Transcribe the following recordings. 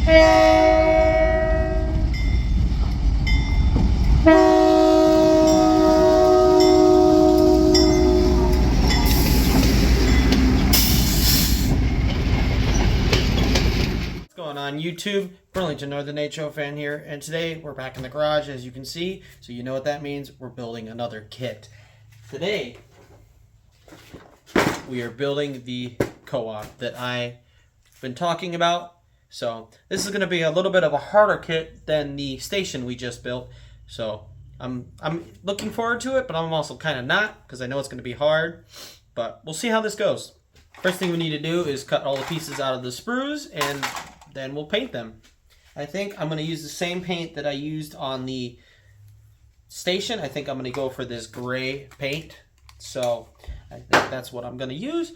On YouTube, Burlington Northern HO fan here, and today we're back in the garage, as you can see, so you know what that means. We're building another kit. Today we are building the co-op that I've been talking about. So this is going to be a little bit of a harder kit than the station we just built, so I'm looking forward to it, but I'm also kind of not, because I know it's going to be hard, but we'll see how this goes. First thing we need to do is cut all the pieces out of the sprues, and then we'll paint them. I think I'm going to use the same paint that I used on the station. I think I'm going to go for this gray paint. So I think that's what I'm going to use.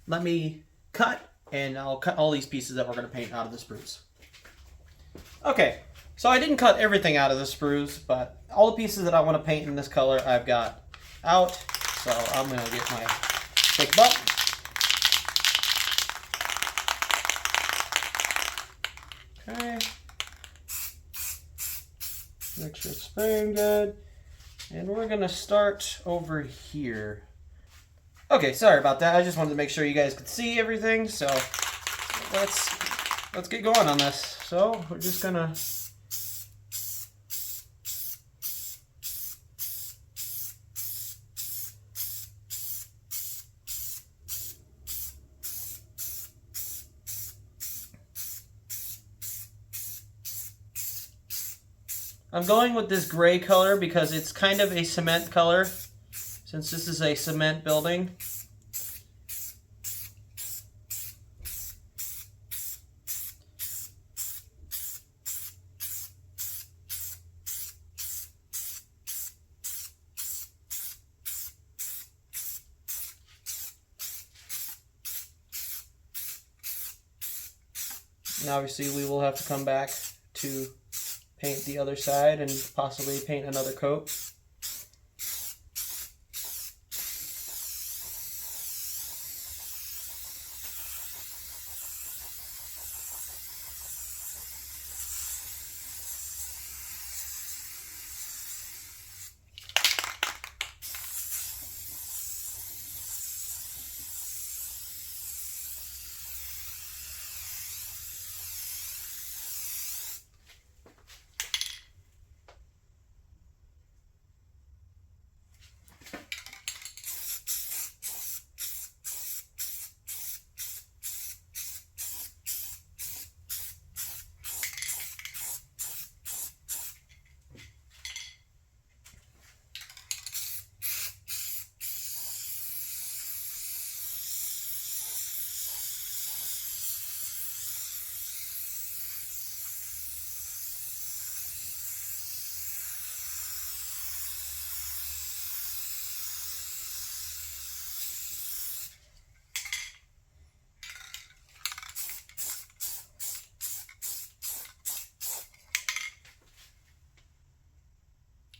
Let me cut, and I'll cut all these pieces that we're going to paint out of the sprues. Okay, so I didn't cut everything out of the sprues, but all the pieces that I want to paint in this color I've got out. So I'm going to get my quick butt. Okay, make sure it's spraying good, and we're gonna start over here. Okay, sorry about that. I just wanted to make sure you guys could see everything. So let's get going on this. So we're just gonna I'm going with this gray color because it's kind of a cement color, since this is a cement building. And obviously we will have to come back to paint the other side and possibly paint another coat.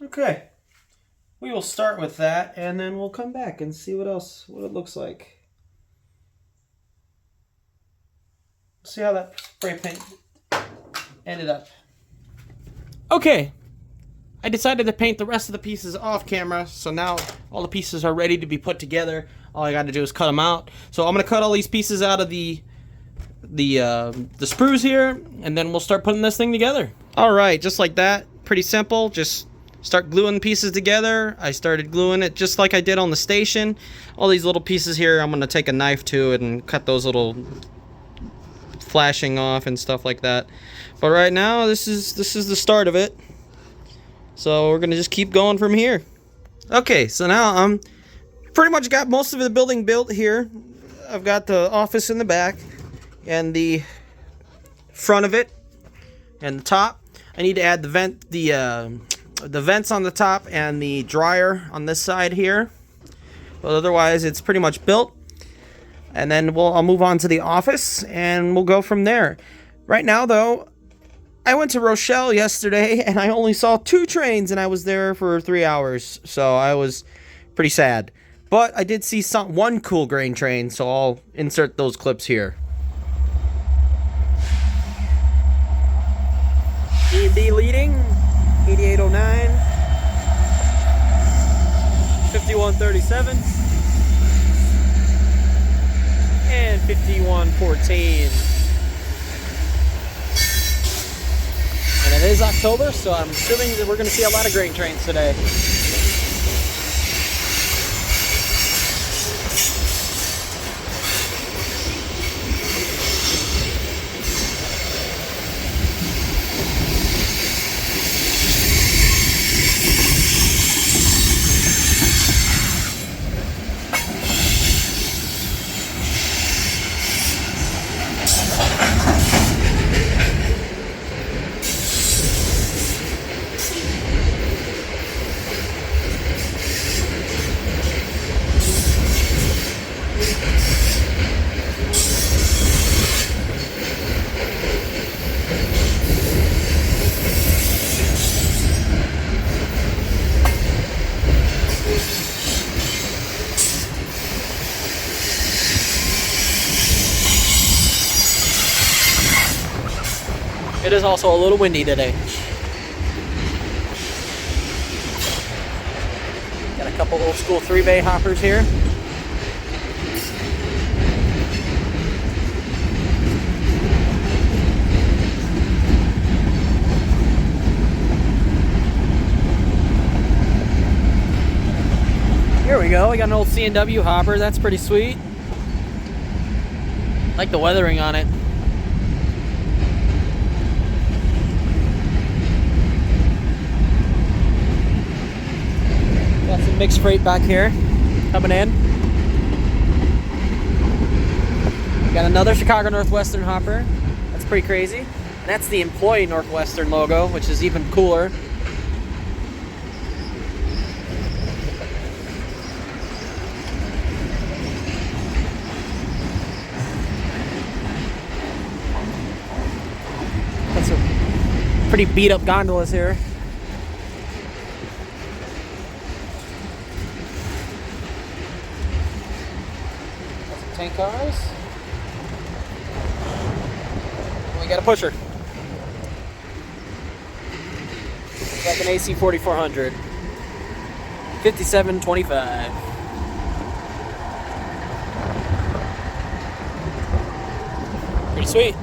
Okay, we will start with that, and then we'll come back and see what it looks like. See how that spray paint ended up. Okay, I decided to paint the rest of the pieces off camera, so now all the pieces are ready to be put together. All I got to do is cut them out. So I'm going to cut all these pieces out of the sprues here, and then we'll start putting this thing together. All right, just like that. Pretty simple. Just start gluing the pieces together. I started gluing it just like I did on the station. All these little pieces here, I'm going to take a knife to it and cut those little flashing off and stuff like that. But right now, this is the start of it. So we're going to just keep going from here. Okay, so now I'm pretty much got most of the building built here. I've got the office in the back and the front of it and the top. I need to add the vents on the top and the dryer on this side here, but otherwise it's pretty much built. And then I'll move on to the office and we'll go from there. Right now though, I went to Rochelle yesterday and I only saw 2 trains and I was there for 3 hours, so I was pretty sad. But I did see one cool grain train, so I'll insert those clips here. E&D leading, 8809, 5137, and 5114. And it is October, so I'm assuming that we're going to see a lot of grain trains today. It is also a little windy today. Got a couple old school 3-bay hoppers here. Here we go. We got an old C&W hopper. That's pretty sweet. Like the weathering on it. Got some mixed freight back here coming in. Got another Chicago Northwestern hopper. That's pretty crazy. And that's the Employee Northwestern logo, which is even cooler. Got some pretty beat up gondolas here. Tank cars. We got a pusher. Like an AC 4400. 5725. Pretty sweet.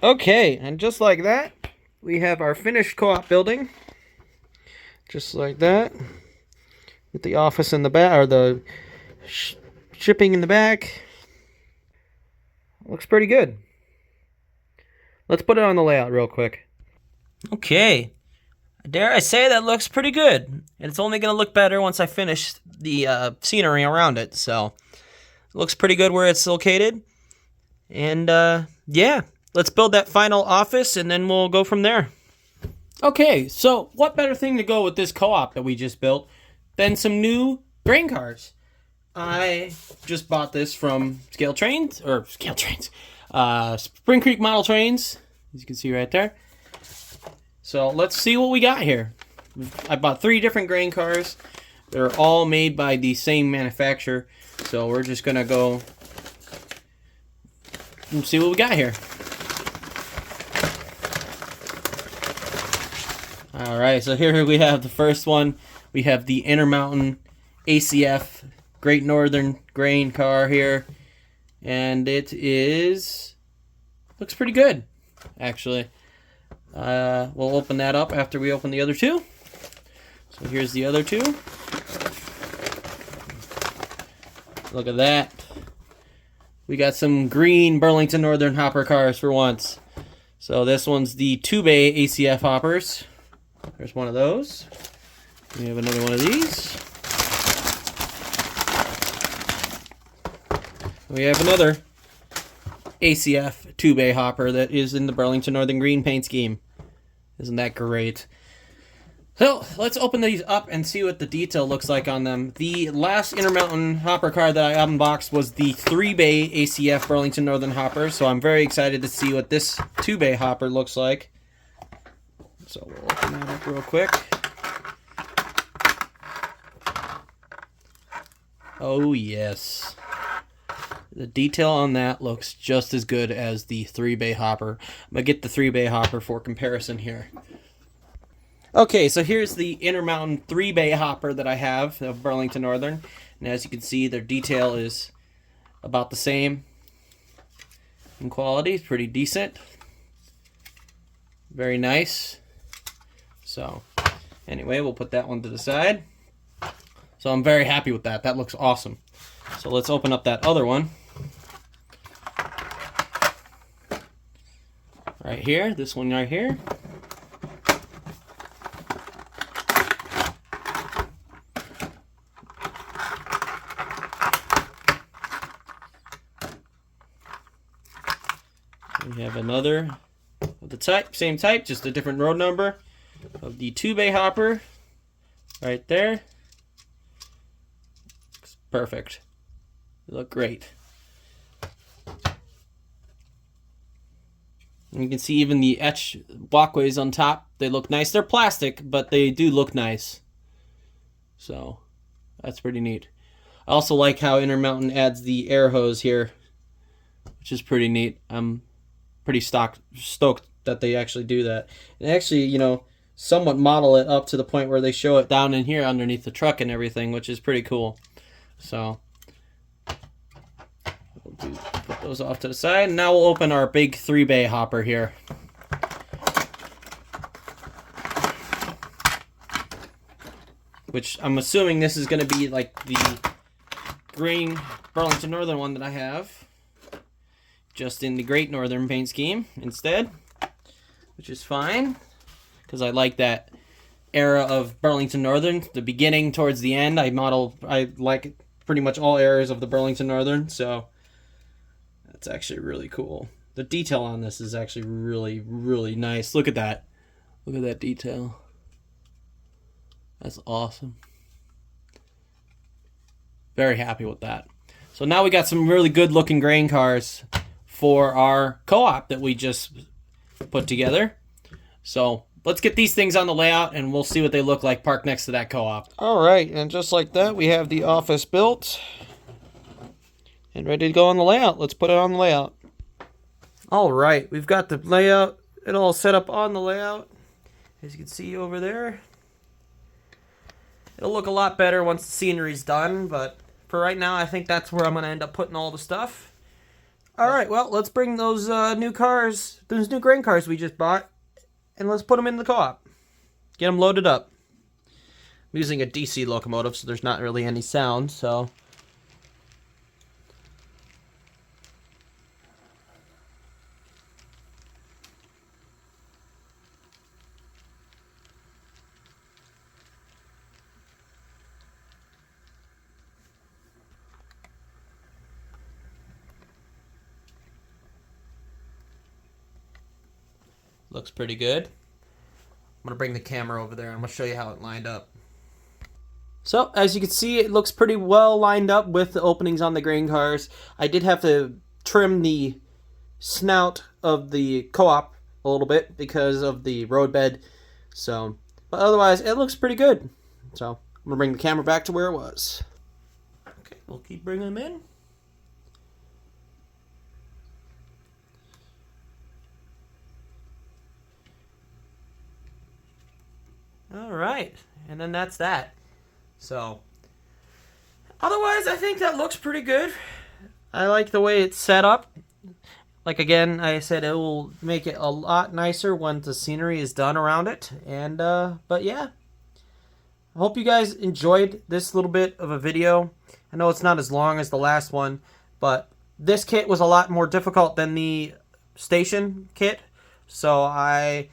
Okay, and just like that, we have our finished co-op building. Just like that. With the office in the back, or the shipping in the back. Looks pretty good. Let's put it on the layout real quick. Okay. Dare I say that looks pretty good. And it's only going to look better once I finish the scenery around it. So, it looks pretty good where it's located. And, yeah. Let's build that final office, and then we'll go from there. Okay, so what better thing to go with this co-op that we just built than some new grain cars? I just bought this from Spring Creek Model Trains, as you can see right there. So let's see what we got here. I bought 3 different grain cars. They're all made by the same manufacturer. So we're just going to go and see what we got here. Alright, so here we have the first one. We have the Intermountain ACF Great Northern Grain car here. And it looks pretty good, actually. We'll open that up after we open the other 2. So here's the other 2. Look at that. We got some green Burlington Northern hopper cars for once. So this one's the 2-bay ACF hoppers. There's one of those. We have another one of these. We have another ACF 2-bay hopper that is in the Burlington Northern Green paint scheme. Isn't that great? So, let's open these up and see what the detail looks like on them. The last Intermountain hopper car that I unboxed was the 3-bay ACF Burlington Northern hopper, so I'm very excited to see what this 2-bay hopper looks like. So we'll open that up real quick. Oh yes. The detail on that looks just as good as the 3-bay hopper. I'm going to get the 3-bay hopper for comparison here. Okay, so here's the Intermountain 3-bay hopper that I have of Burlington Northern. And as you can see, their detail is about the same in quality. It's pretty decent. Very nice. So, anyway, we'll put that one to the side. So I'm very happy with that. That looks awesome. So let's open up that other one. Right here, this one right here. We have another of the type, same type, just a different road number of the 2-bay hopper right there. Looks perfect. They look great. And you can see even the etch walkways on top. They look nice. They're plastic, but they do look nice. So that's pretty neat. I also like how Intermountain adds the air hose here, which is pretty neat. I'm pretty stoked that they actually do that. And actually, you know, somewhat model it up to the point where they show it down in here underneath the truck and everything, which is pretty cool. So we'll put those off to the side. And now we'll open our big 3-bay hopper here. Which I'm assuming this is going to be like the green Burlington Northern one that I have. Just in the Great Northern paint scheme instead. Which is fine. Because I like that era of Burlington Northern. The beginning towards the end. I like pretty much all eras of the Burlington Northern. So that's actually really cool. The detail on this is actually really, really nice. Look at that. Look at that detail. That's awesome. Very happy with that. So now we got some really good looking grain cars for our co-op that we just put together. So let's get these things on the layout and we'll see what they look like parked next to that co-op. Alright, and just like that we have the office built and ready to go on the layout. Let's put it on the layout. Alright, we've got the layout, it all set up on the layout. As you can see over there. It'll look a lot better once the scenery's done, but for right now, I think that's where I'm going to end up putting all the stuff. Alright, well, let's bring those new cars, those new grain cars we just bought, and let's put them in the co-op. Get them loaded up. I'm using a DC locomotive, so there's not really any sound, so... Looks pretty good. I'm going to bring the camera over there and I'm going to show you how it lined up. So, as you can see, it looks pretty well lined up with the openings on the grain cars. I did have to trim the snout of the co-op a little bit because of the roadbed. So, but otherwise, it looks pretty good. So, I'm going to bring the camera back to where it was. Okay, we'll keep bringing them in. Alright, and then that's that. So, otherwise, I think that looks pretty good. I like the way it's set up. Like, again, I said it will make it a lot nicer once the scenery is done around it. And, but yeah. I hope you guys enjoyed this little bit of a video. I know it's not as long as the last one, but this kit was a lot more difficult than the station kit. So, I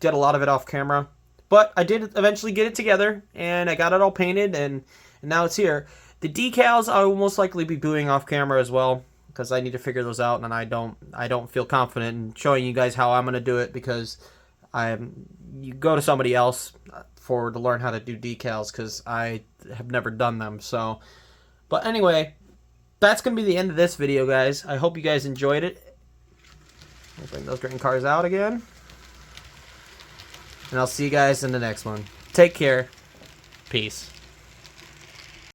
did a lot of it off camera. But I did eventually get it together, and I got it all painted, and now it's here. The decals I will most likely be doing off camera as well, because I need to figure those out, and I don't feel confident in showing you guys how I'm going to do it, because you go to somebody else to learn how to do decals, because I have never done them. So, but anyway, that's going to be the end of this video, guys. I hope you guys enjoyed it. I'll bring those grain cars out again. and I'll see you guys in the next one. Take care. Peace.